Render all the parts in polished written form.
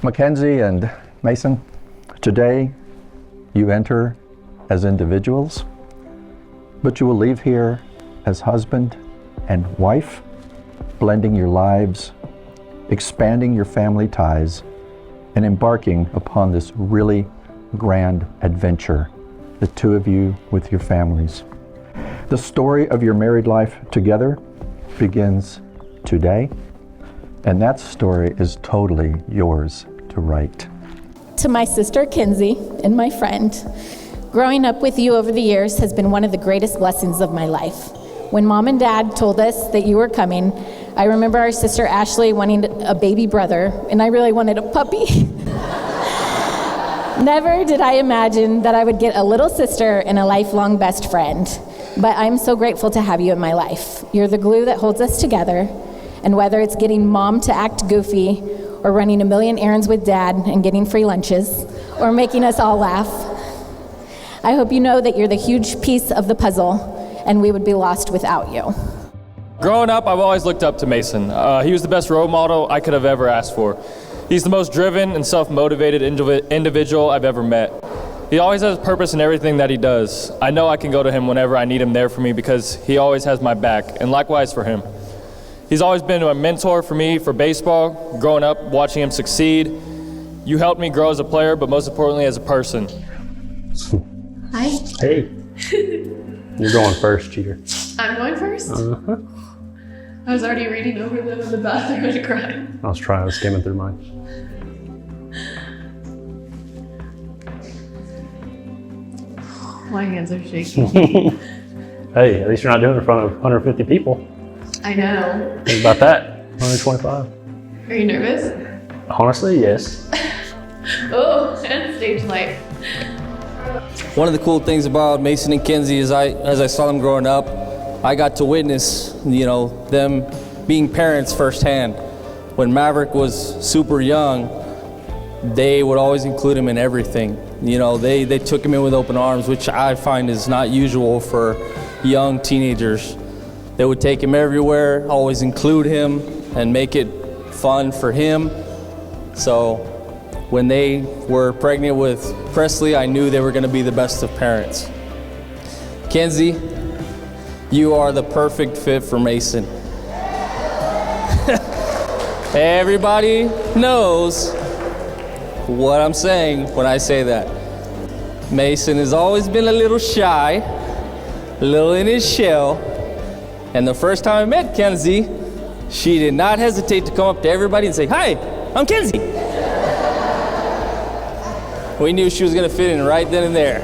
Mackenzie and Mason, today you enter as individuals, but you will leave here as husband and wife, blending your lives, expanding your family ties, and embarking upon this really grand adventure, the two of you with your families. The story of your married life together begins today, and that story is totally yours to write. To my sister Kenzie and my friend, growing up with you over the years has been one of the greatest blessings of my life. When Mom and Dad told us that you were coming, I remember our sister Ashley wanting a baby brother, and I really wanted a puppy. Never did I imagine that I would get a little sister and a lifelong best friend, but I'm so grateful to have you in my life. You're the glue that holds us together, and whether it's getting Mom to act goofy, or running a million errands with Dad and getting free lunches, or making us all laugh, I hope you know that you're the huge piece of the puzzle, and we would be lost without you. Growing up, I've always looked up to Mason. He was the best role model I could have ever asked for. He's the most driven and self-motivated individual I've ever met. He always has purpose in everything that he does. I know I can go to him whenever I need him there for me because he always has my back, and likewise for him. He's always been a mentor for me for baseball, growing up, watching him succeed. You helped me grow as a player, but most importantly as a person. Hi. Hey. You're going first, cheater. I'm going first? Uh-huh. I was already reading over them in the bathroom and crying. I was skimming through mine. My hands are shaking. Hey, at least you're not doing it in front of 150 people. I know. Think about that. 125. Are you nervous? Honestly, yes. Oh, and stage light. One of the cool things about Mason and Kenzie is as I saw them growing up, I got to witness, them being parents firsthand. When Maverick was super young, they would always include him in everything. They took him in with open arms, which I find is not usual for young teenagers. They would take him everywhere, always include him, and make it fun for him. So when they were pregnant with Presley, I knew they were going to be the best of parents. Kenzie, you are the perfect fit for Mason. Everybody knows what I'm saying when I say that. Mason has always been a little shy, a little in his shell, and the first time I met Kenzie, she did not hesitate to come up to everybody and say, "Hi, I'm Kenzie." We knew she was gonna fit in right then and there.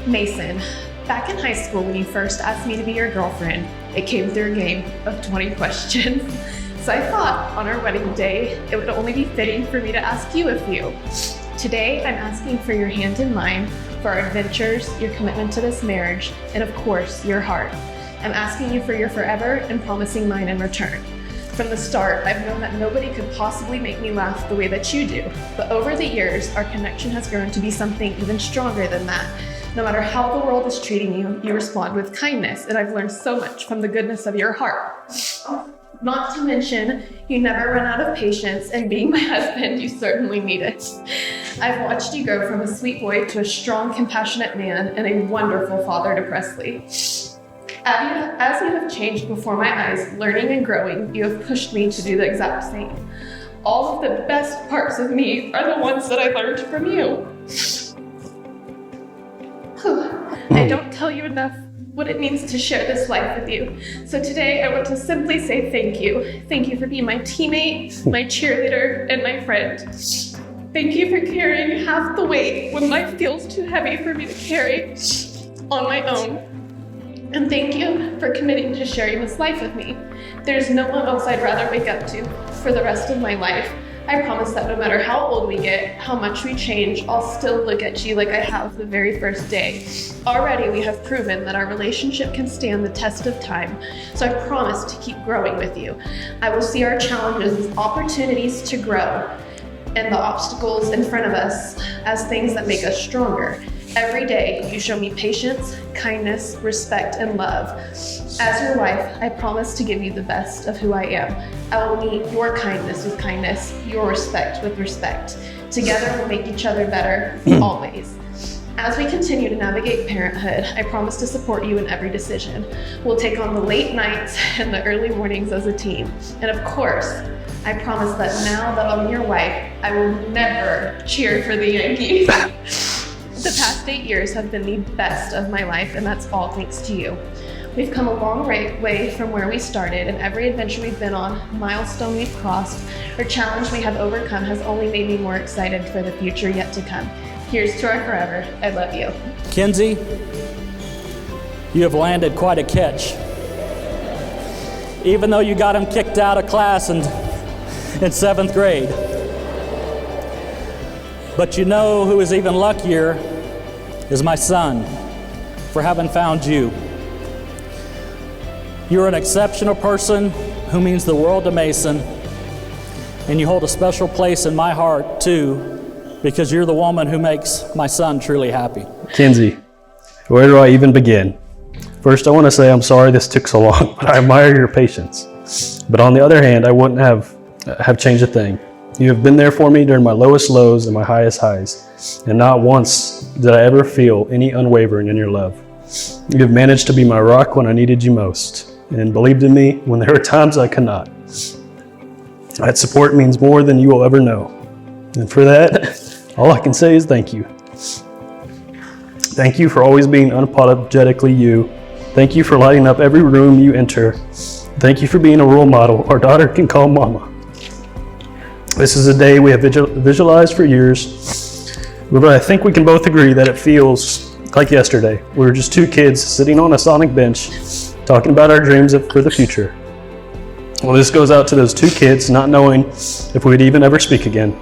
Mason, back in high school when you first asked me to be your girlfriend, it came through a game of 20 questions. So I thought on our wedding day, it would only be fitting for me to ask you a few. Today, I'm asking for your hand in mine, for our adventures, your commitment to this marriage, and of course, your heart. I'm asking you for your forever and promising mine in return. From the start, I've known that nobody could possibly make me laugh the way that you do. But over the years, our connection has grown to be something even stronger than that. No matter how the world is treating you, you respond with kindness, and I've learned so much from the goodness of your heart. Not to mention, you never run out of patience, and being my husband, you certainly need it. I've watched you grow from a sweet boy to a strong, compassionate man and a wonderful father to Presley. As you have changed before my eyes, learning and growing, you have pushed me to do the exact same. All of the best parts of me are the ones that I learned from you. I don't tell you enough what it means to share this life with you. So today I want to simply say thank you. Thank you for being my teammate, my cheerleader, and my friend. Thank you for carrying half the weight when life feels too heavy for me to carry on my own. And thank you for committing to sharing this life with me. There's no one else I'd rather wake up to for the rest of my life. I promise that no matter how old we get, how much we change, I'll still look at you like I have the very first day. Already we have proven that our relationship can stand the test of time, so I promise to keep growing with you. I will see our challenges as opportunities to grow, and the obstacles in front of us as things that make us stronger. Every day, you show me patience, kindness, respect, and love. As your wife, I promise to give you the best of who I am. I will meet your kindness with kindness, your respect with respect. Together, we'll make each other better, always. As we continue to navigate parenthood, I promise to support you in every decision. We'll take on the late nights and the early mornings as a team. And of course, I promise that now that I'm your wife, I will never cheer for the Yankees. The past 8 years have been the best of my life, and that's all thanks to you. We've come a long way from where we started, and every adventure we've been on, milestone we've crossed, or challenge we have overcome has only made me more excited for the future yet to come. Here's to our forever. I love you. Mackenzie, you have landed quite a catch. Even though you got him kicked out of class in 7th grade. But you know who is even luckier is my son for having found you. You're an exceptional person who means the world to Mason, and you hold a special place in my heart too, because you're the woman who makes my son truly happy. Mackenzie, where do I even begin? First, I want to say I'm sorry this took so long, but I admire your patience. But on the other hand, I wouldn't have changed a thing. You have been there for me during my lowest lows and my highest highs, and not once did I ever feel any unwavering in your love. You have managed to be my rock when I needed you most, and believed in me when there were times I could not. That support means more than you will ever know. And for that, all I can say is thank you. Thank you for always being unapologetically you. Thank you for lighting up every room you enter. Thank you for being a role model our daughter can call mama. This is a day we have visualized for years, but I think we can both agree that it feels like yesterday. We were just two kids sitting on a Sonic bench talking about our dreams for the future. Well, this goes out to those two kids not knowing if we'd even ever speak again.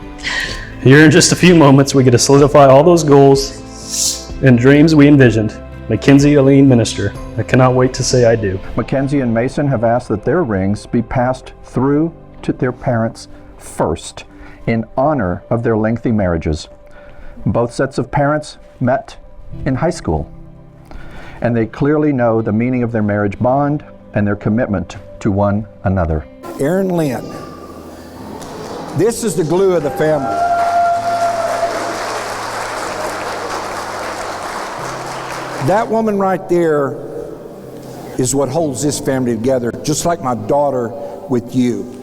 Here in just a few moments, we get to solidify all those goals and dreams we envisioned. Mackenzie, Aline, Minister, I cannot wait to say I do. Mackenzie and Mason have asked that their rings be passed through to their parents first in honor of their lengthy marriages. Both sets of parents met in high school, and they clearly know the meaning of their marriage bond and their commitment to one another. Aaron Lynn, this is the glue of the family. That woman right there is what holds this family together, just like my daughter with you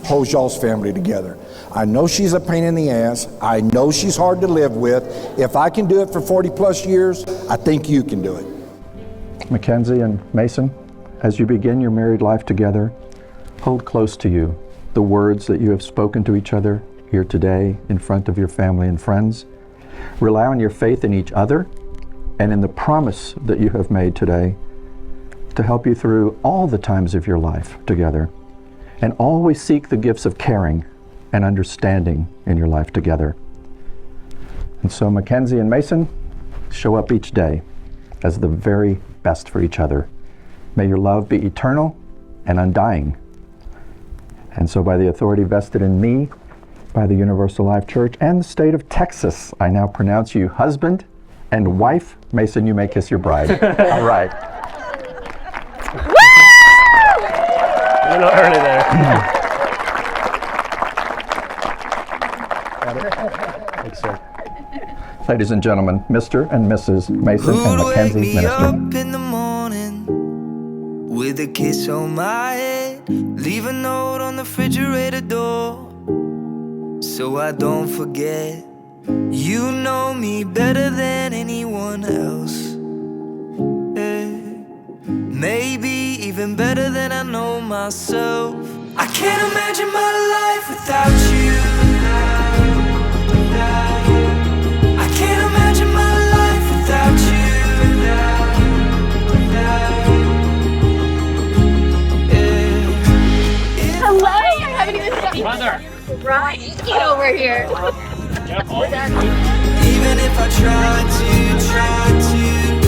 holds y'all's family together. I know she's a pain in the ass. I know she's hard to live with. If I can do it for 40 plus years, I think you can do it. Mackenzie and Mason, as you begin your married life together, hold close to you the words that you have spoken to each other here today in front of your family and friends. Rely on your faith in each other and in the promise that you have made today to help you through all the times of your life together. And always seek the gifts of caring and understanding in your life together. And so Mackenzie and Mason, show up each day as the very best for each other. May your love be eternal and undying. And so by the authority vested in me by the Universal Life Church and the state of Texas, I now pronounce you husband and wife. Mason, you may kiss your bride. All right. You're not early there. Thanks, sir. Ladies and gentlemen, Mr. and Mrs. Mason and Mackenzie, Minister. Up in the morning with a kiss on my head, leave a note on the refrigerator door so I don't forget. You know me better than anyone else, maybe even better than I know myself. I can't imagine my life without you. I can't imagine my life without you. Hello, I'm having a good Mother. Right, get over here. Even if I tried to,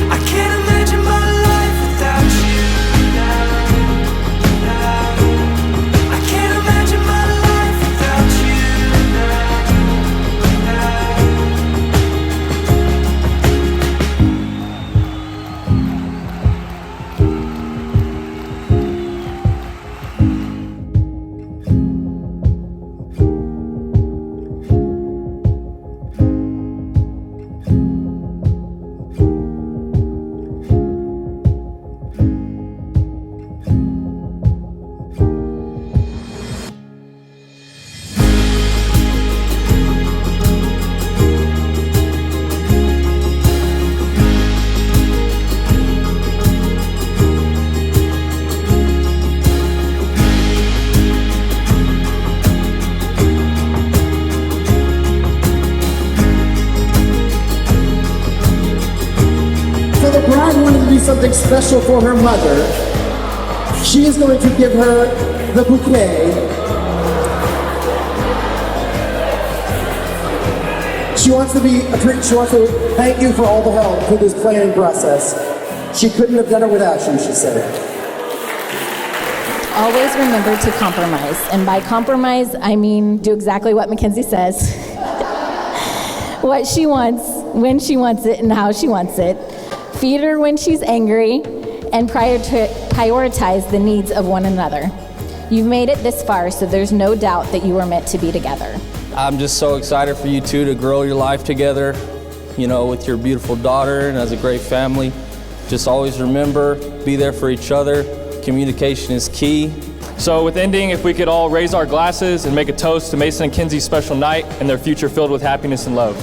I can't imagine my life without you. I can't imagine my life without you. something special for her mother. She is going to give her the bouquet. She wants to thank you for all the help through this planning process. She couldn't have done it without you, she said. Always remember to compromise. And by compromise, I mean do exactly what Mackenzie says. What she wants, when she wants it, and how she wants it. Feed her when she's angry, and prioritize the needs of one another. You've made it this far, so there's no doubt that you were meant to be together. I'm just so excited for you two to grow your life together, you know, with your beautiful daughter and as a great family. Just always remember, be there for each other. Communication is key. So with ending, if we could all raise our glasses and make a toast to Mason and Kenzie's special night and their future filled with happiness and love.